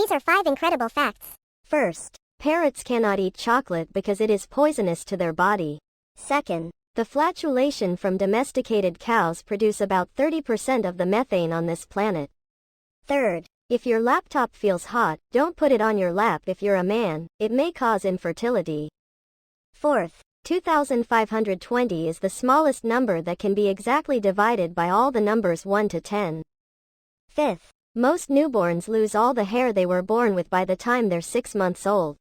These are 5 incredible facts. First, parrots cannot eat chocolate because it is poisonous to their body. Second, the flatulation from domesticated cows produce about 30% of the methane on this planet. Third, if your laptop feels hot, don't put it on your lap if you're a man, it may cause infertility. Fourth, 2520 is the smallest number that can be exactly divided by all the numbers 1 to 10. Fifth, most newborns lose all the hair they were born with by the time they're 6 months old.